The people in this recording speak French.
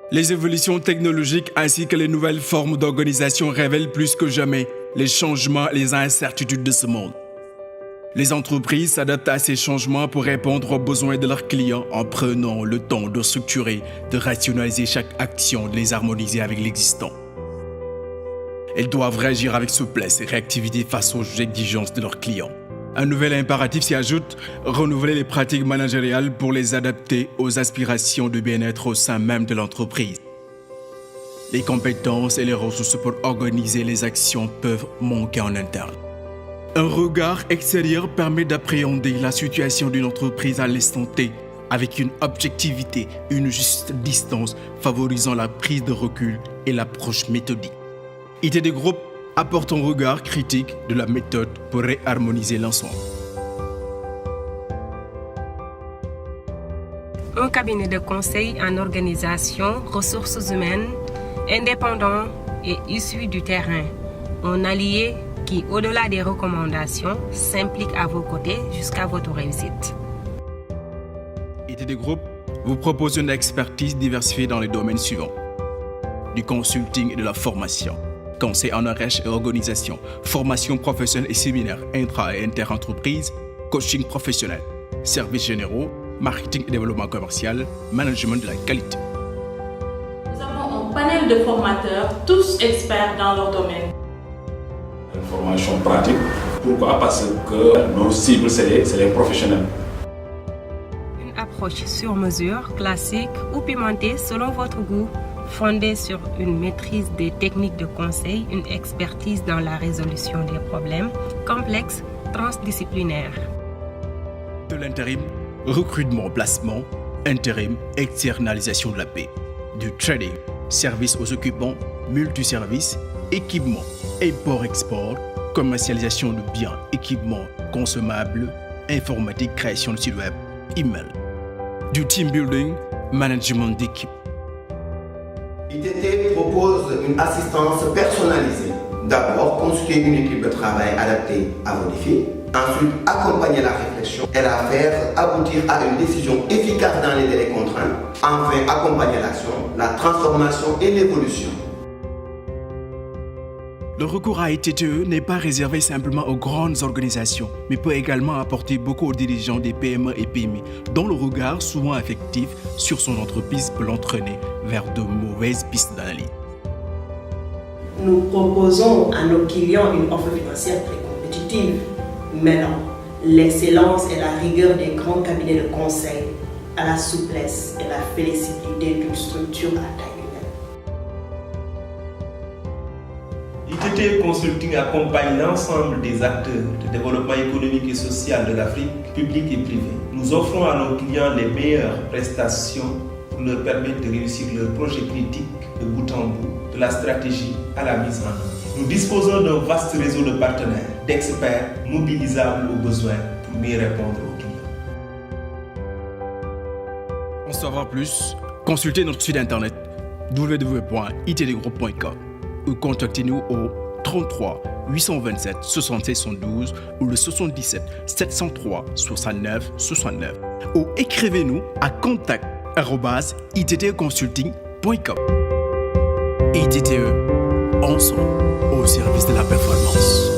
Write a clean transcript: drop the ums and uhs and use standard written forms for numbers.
Les évolutions technologiques ainsi que les nouvelles formes d'organisation révèlent plus que jamais les changements et les incertitudes de ce monde. Les entreprises s'adaptent à ces changements pour répondre aux besoins de leurs clients en prenant le temps de structurer, de rationaliser chaque action, de les harmoniser avec l'existant. Elles doivent réagir avec souplesse et réactivité face aux exigences de leurs clients. Un nouvel impératif s'y ajoute, renouveler les pratiques managériales pour les adapter aux aspirations de bien-être au sein même de l'entreprise. Les compétences et les ressources pour organiser les actions peuvent manquer en interne. Un regard extérieur permet d'appréhender la situation d'une entreprise à l'instant T avec une objectivité, une juste distance favorisant la prise de recul et l'approche méthodique. ITD Group apporte un regard critique de la méthode pour réharmoniser l'ensemble. Un cabinet de conseil en organisation, ressources humaines, indépendant et issu du terrain. Un allié qui, au-delà des recommandations, s'implique à vos côtés jusqu'à votre réussite. ITD Group vous propose une expertise diversifiée dans les domaines suivants: du consulting et de la formation, conseil en RH et organisation, formation professionnelle et séminaires intra- et inter-entreprises, coaching professionnel, services généraux, marketing et développement commercial, management de la qualité. Nous avons un panel de formateurs, tous experts dans leur domaine. Une formation pratique. Pourquoi? Parce que nos cibles, c'est les professionnels. Une approche sur mesure, classique ou pimentée selon votre goût, fondée sur une maîtrise des techniques de conseil, une expertise dans la résolution des problèmes complexes, transdisciplinaires. De l'intérim, recrutement, placement, intérim, externalisation de la paix, du trading, service aux équipements, multiservices, équipements, import-export, commercialisation de biens, équipements, consommables, informatique, création de sites web, email, du team building, management d'équipe. ITT propose une assistance personnalisée. D'abord, constituer une équipe de travail adaptée à vos défis. Ensuite, accompagner la réflexion et la faire aboutir à une décision efficace dans les délais contraints. Enfin, accompagner l'action, la transformation et l'évolution. Le recours à ITTE n'est pas réservé simplement aux grandes organisations, mais peut également apporter beaucoup aux dirigeants des PME et PMI, dont le regard souvent affectif sur son entreprise peut l'entraîner vers de mauvaises pistes d'analyse. Nous proposons à nos clients une offre financière très compétitive, mêlant l'excellence et la rigueur des grands cabinets de conseil à la souplesse et la flexibilité d'une structure à taille humaine. ITT Consulting accompagne l'ensemble des acteurs de développement économique et social de l'Afrique, public et privé. Nous offrons à nos clients les meilleures prestations pour leur permettre de réussir leurs projets critiques de bout en bout, de la stratégie à la mise en œuvre. Nous disposons d'un vaste réseau de partenaires, d'experts mobilisables aux besoins pour mieux répondre aux clients. Pour en savoir plus, consultez notre site internet www.itdgroup.com ou contactez-nous au 33 827 67 72 ou le 77 703 69 69 ou écrivez-nous à contact@ittconsulting.com. ITTE, ensemble au service de la performance.